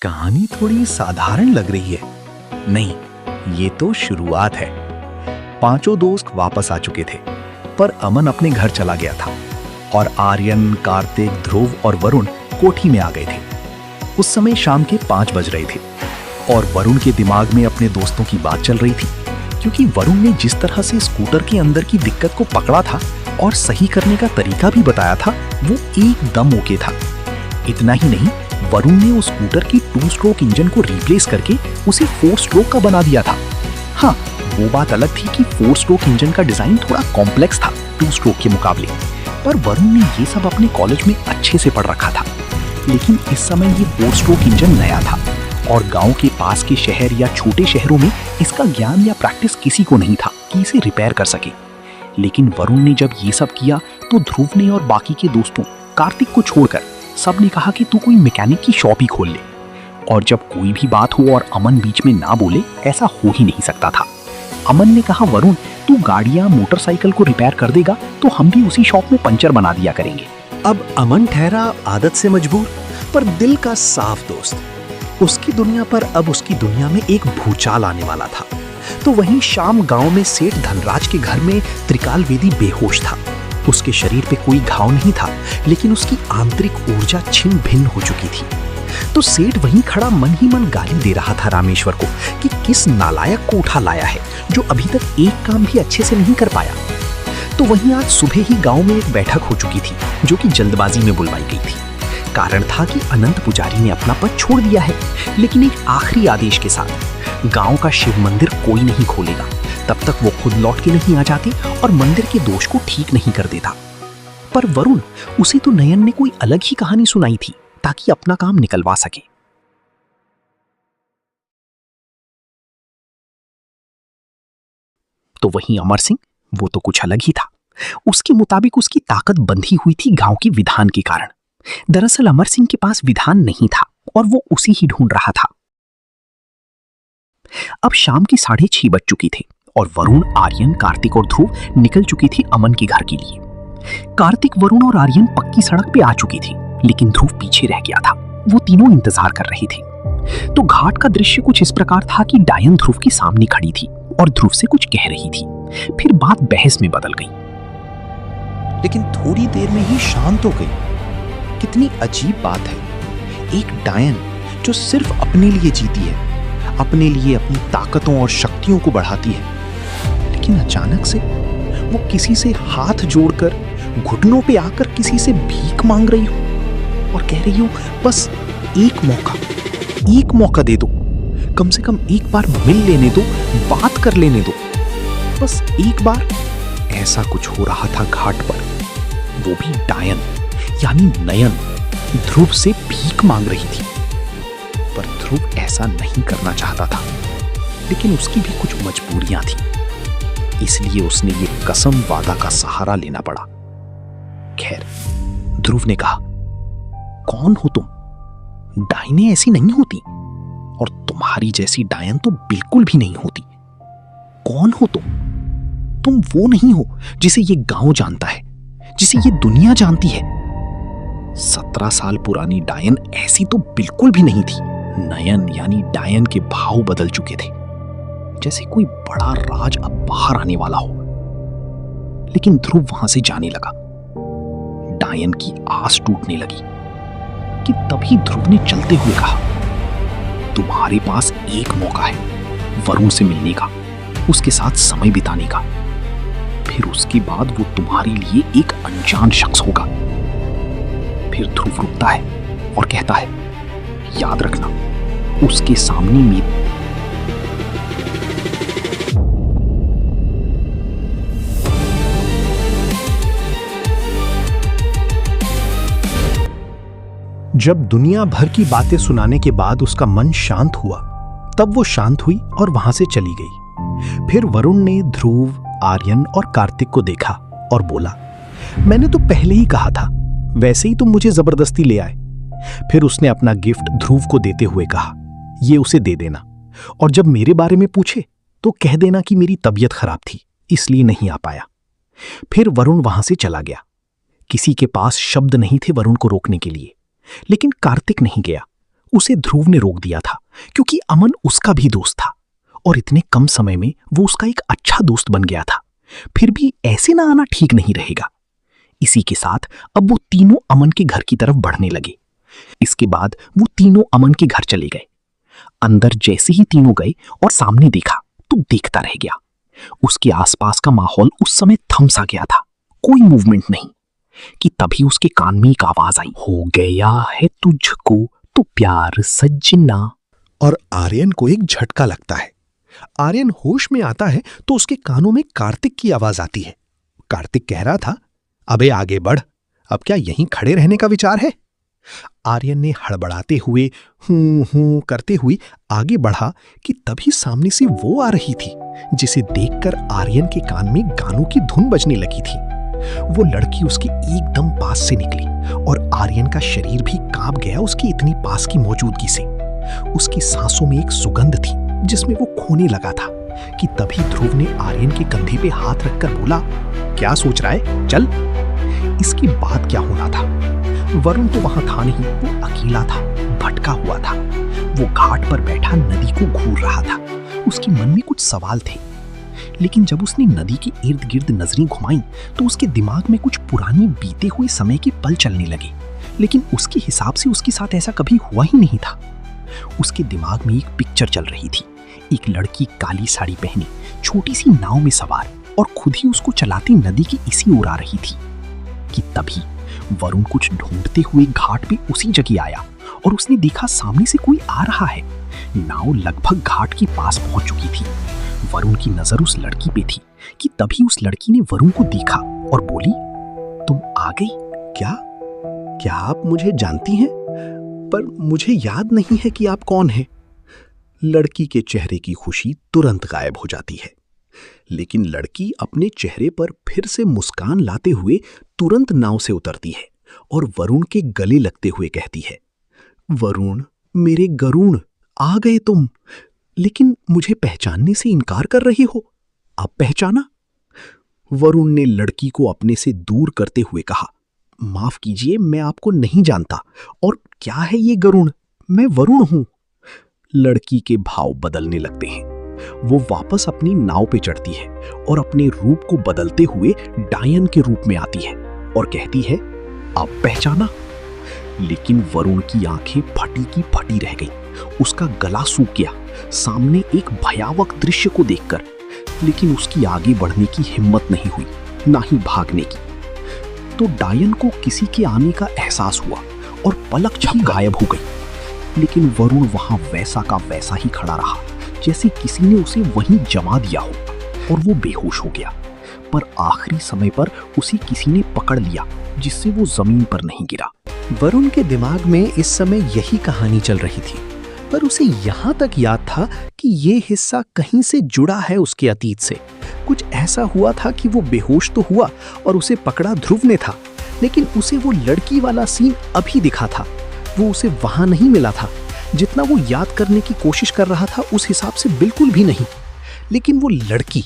कहानी थोड़ी साधारण लग रही है। नहीं, ये तो शुरुआत है। पांचों दोस्त वापस आ चुके थे, पर अमन अपने घर चला गया था और आर्यन, कार्तिक, ध्रुव और वरुण कोठी में आ गए थे। उस समय शाम के 5 बज रहे थे और वरुण के दिमाग में अपने दोस्तों की बात चल रही थी, क्योंकि वरुण ने जिस तरह से स्कूटर के अंदर की दिक्कत को पकड़ा था और सही करने का तरीका भी बताया था, वो एकदम ओके था। इतना ही नहीं, वरुण ने उस स्कूटर की 2 स्ट्रोक इंजन को रिप्लेस करके उसे 4 स्ट्रोक का बना दिया था। हाँ, वो बात अलग थी कि 4 स्ट्रोक इंजन का डिजाइन थोड़ा कॉम्प्लेक्स था 2 स्ट्रोक के मुकाबले, पर वरुण ने ये सब अपने कॉलेज में अच्छे से पढ़ रखा था। लेकिन इस समय ये 4 स्ट्रोक इंजन नया था और गांव के पास के शहर या छोटे शहरों में इसका ज्ञान या प्रैक्टिस किसी को नहीं था कि इसे रिपेयर कर सके। लेकिन वरुण ने जब ये सब किया तो ध्रुव ने और बाकी के दोस्तों, कार्तिक को छोड़कर, सब ने कहा कि तू कोई मैकेनिक की शॉप ही खोल ले। और जब कोई भी बात हो और अमन बीच में ना बोले, ऐसा हो ही नहीं सकता था। अमन ने कहा, वरुण तू गाड़ियां, मोटरसाइकिल को रिपेयर कर देगा तो हम भी उसी शॉप में पंचर बना दिया करेंगे। अब अमन ठहरा आदत से मजबूर पर दिल का साफ दोस्त। उसकी दुनिया पर अब उसकी दुनिया में एक भूचाल आने वाला था। तो वहीं शाम गांव में सेठ धनराज के घर में त्रिकाल वेदी बेहोश था। उसके शरीर पे कोई घाव नहीं था, लेकिन उसकी आंतरिक ऊर्जा छिन्न भिन्न हो चुकी थी। तो सेठ वहीं खड़ा मन ही मन गाली दे रहा था रामेश्वर को कि किस नालायक को उठा लाया है जो अभी तक एक काम भी अच्छे से नहीं कर पाया। तो वहीं आज सुबह ही गांव में एक बैठक हो चुकी थी, जो कि जल्दबाजी में बुलवाई गई थी। कारण था कि अनंत पुजारी ने अपना पद छोड़ दिया है, लेकिन एक आखिरी आदेश के साथ गांव का शिव मंदिर कोई नहीं खोलेगा तब तक वो खुद लौट के नहीं आ जाते और मंदिर के दोष को ठीक नहीं कर देता। पर वरुण, उसे तो नयन ने कोई अलग ही कहानी सुनाई थी ताकि अपना काम निकलवा सके। तो वहीं अमर सिंह, वो तो कुछ अलग ही था। उसके मुताबिक उसकी ताकत बंधी हुई थी गांव के विधान के कारण। दरअसल अमर सिंह के पास विधान नहीं था और वो उसी ही ढूंढ रहा था। अब शाम के 6:30 बज चुकी थी और वरुण, आर्यन, कार्तिक और ध्रुव निकल चुकी थी अमन के घर के लिए। कार्तिक, वरुण और आर्यन पक्की सड़क पे आ चुकी थी, लेकिन ध्रुव पीछे रह गया था। वो तीनों इंतजार कर रहे थे। तो घाट का दृश्य कुछ इस प्रकार था कि डायन ध्रुव के सामने खड़ी थी और ध्रुव से कुछ कह रही थी। फिर बात बहस में बदल गई, लेकिन थोड़ी देर में ही शांत हो गई। कितनी अजीब बात है, एक डायन जो सिर्फ अपने लिए जीती है, अपने लिए अपनी ताकतों और शक्तियों को बढ़ाती है, लेकिन अचानक से वो किसी से हाथ जोड़कर, घुटनों पे आकर किसी से भीख मांग रही हो और कह रही हो, बस एक मौका दे दो, कम से कम एक बार मिल लेने दो, बात कर लेने दो, बस एक बार। ऐसा कुछ हो रहा था घाट पर। वो भी डायन यानी नयन ध्रुव से भीख मांग रही थी। पर ध्रुव ऐसा नहीं करना चाहता था, लेकिन उसकी भी कुछ मजबूरियां थी, इसलिए उसने ये कसम वादा का सहारा लेना पड़ा। खैर, ध्रुव ने कहा, कौन हो तुम? डायनें ऐसी नहीं होती और तुम्हारी जैसी डायन तो बिल्कुल भी नहीं होती। कौन हो तुम? तुम वो नहीं हो जिसे ये गांव जानता है, जिसे ये दुनिया जानती है। 17 साल पुरानी डायन ऐसी तो बिल्कुल भी नहीं थी। नयन यानी डायन के भाव बदल चुके थे, जैसे कोई बड़ा राज अब बाहर आने वाला हो। लेकिन ध्रुव वहां से जाने लगा। डायन की आस टूटने लगी कि तभी ध्रुव ने चलते हुए कहा, तुम्हारे पास एक मौका है वरुण से मिलने का, उसके साथ समय बिताने का। फिर उसके बाद वो तुम्हारे लिए एक अनजान शख्स होगा। फिर ध्रुव रुकता है और कहता है, याद रखना, उसके सामने मेरी। जब दुनिया भर की बातें सुनाने के बाद उसका मन शांत हुआ, तब वो शांत हुई और वहां से चली गई। फिर वरुण ने ध्रुव, आर्यन और कार्तिक को देखा और बोला, मैंने तो पहले ही कहा था, वैसे ही तुम मुझे जबरदस्ती ले आए। फिर उसने अपना गिफ्ट ध्रुव को देते हुए कहा, ये उसे दे देना, और जब मेरे बारे में पूछे तो कह देना कि मेरी तबीयत खराब थी, इसलिए नहीं आ पाया। फिर वरुण वहां से चला गया। किसी के पास शब्द नहीं थे वरुण को रोकने के लिए, लेकिन कार्तिक नहीं गया। उसे ध्रुव ने रोक दिया था, क्योंकि अमन उसका भी दोस्त था और इतने कम समय में वो उसका एक अच्छा दोस्त बन गया था। फिर भी ऐसे ना आना ठीक नहीं रहेगा। इसी के साथ अब वो तीनों अमन के घर की तरफ बढ़ने लगे। इसके बाद वो तीनों अमन के घर चले गए। अंदर जैसे ही तीनों गए और सामने देखा तो देखता रह गया। उसके आसपास का माहौल उस समय थम सा गया था, कोई मूवमेंट नहीं, कि तभी उसके कान में एक आवाज आई, हो गया है तुझको तो प्यार सजना। और आर्यन को एक झटका लगता है। आर्यन होश में आता है तो उसके कानों में कार्तिक की आवाज आती है। कार्तिक कह रहा था, अबे आगे बढ़, अब क्या यहीं खड़े रहने का विचार है? आर्यन ने हड़बड़ाते हुए हूं करते हुए आगे बढ़ा कि तभी सामने से वो आ रही थी जिसे देखकर आर्यन के कान में गानों की धुन बजने लगी थी। वो लड़की उसके एकदम पास से निकली और आर्यन का शरीर भी कांप गया उसकी इतनी पास की मौजूदगी से। उसकी सांसों में एक सुगंध थी जिसमें वो खोने लगा था कि तभी ध्रुव ने आर्यन के कंधे पे हाथ रखकर बोला, क्या सोच रहा है, चल। इसके बाद क्या होना था? वरुण तो वहां था नहीं, वो अकेला था, भटका हुआ था। वो घाट पर बैठा नदी को घूर रहा था। उसके मन में कुछ सवाल थे, लेकिन जब उसने नदी के इर्द गिर्द नजरें घुमाई तो उसके दिमाग में कुछ पुरानी बीते हुए समय के पल चलने लगे। लेकिन उसके हिसाब से उसके साथ ऐसा कभी हुआ ही नहीं था। उसके दिमाग में एक पिक्चर चल रही थी, एक लड़की काली साड़ी पहने छोटी सी नाव में सवार और खुद ही उसको चलाती नदी की इसी ओर आ रही थी कि तभी वरुण कुछ ढूंढते हुए घाट पे उसी जगह आया और उसने देखा सामने से कोई आ रहा है। नाव लगभग घाट के पास पहुंच चुकी थी। वरुण की नजर उस लड़की पे थी कि तभी उस लड़की ने वरुण को देखा और बोली, तुम आ गई क्या? क्या आप मुझे जानती हैं? पर मुझे याद नहीं है कि आप कौन हैं। लड़की के चेहरे की खुशी तुरंत गायब हो जाती है, लेकिन लड़की अपने चेहरे पर फिर से मुस्कान लाते हुए तुरंत नाव से उतरती है और वरुण के गले लगते हुए कहती है, वरुण, मेरे गरुण, आ गए तुम, लेकिन मुझे पहचानने से इनकार कर रही हो। अब पहचाना? वरुण ने लड़की को अपने से दूर करते हुए कहा, माफ कीजिए, मैं आपको नहीं जानता। और क्या है ये गरुण? मैं वरुण हूं। लड़की के भाव बदलने लगते हैं। वो वापस अपनी नाव पे चढ़ती है और अपने रूप को बदलते हुए डायन के रूप में आती है और कहती है, अब पहचाना? लेकिन वरुण की आंखें फटी की फटी रह गई। उसका गला सूख गया सामने एक भयावह दृश्य को देखकर, लेकिन उसकी आगे बढ़ने की हिम्मत नहीं हुई, ना ही भागने की। तो डायन को किसी के आने का एहसास हुआ और पलक झपक गायब हो गई। लेकिन वरुण वहां वैसा का वैसा ही खड़ा रहा जैसे किसी ने उसे वहीं जमा दिया हो, और वो बेहोश हो गया। पर आखिरी समय पर उसे किसी ने पकड़ लिया जिससे वो जमीन पर नहीं गिरा। वरुण के दिमाग में इस समय यही कहानी चल रही थी, पर उसे यहां तक याद था कि ये हिस्सा कहीं से जुड़ा है उसके अतीत से। कुछ ऐसा हुआ था कि वो बेहोश तो हुआ और उसे पकड़ा ध्रुव ने था, लेकिन उसे वो लड़की वाला सीन अभी दिखा था। वो उसे वहां नहीं मिला था। जितना वो याद करने की कोशिश कर रहा था उस हिसाब से बिल्कुल भी नहीं। लेकिन वो लड़की,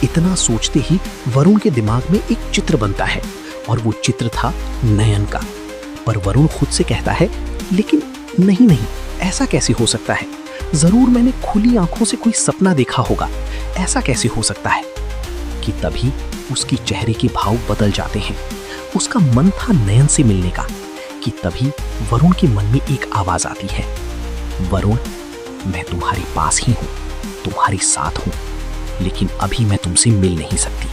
इतना सोचते ही वरुण के दिमाग में एक चित्र बनता है, और वो चित्र था नयन का। पर वरुण खुद से कहता है, लेकिन नहीं, ऐसा कैसे हो सकता है? जरूर मैंने खुली आंखों से कोई सपना देखा होगा, ऐसा कैसे हो सकता है? कि तभी उसकी चेहरे के भाव बदल जाते हैं। उसका मन था नयन से मिलने का, कि तभी वरुण के मन में एक आवाज आती है, वरुण, मैं तुम्हारे पास ही हूं, तुम्हारे साथ हूं, लेकिन अभी मैं तुमसे मिल नहीं सकती।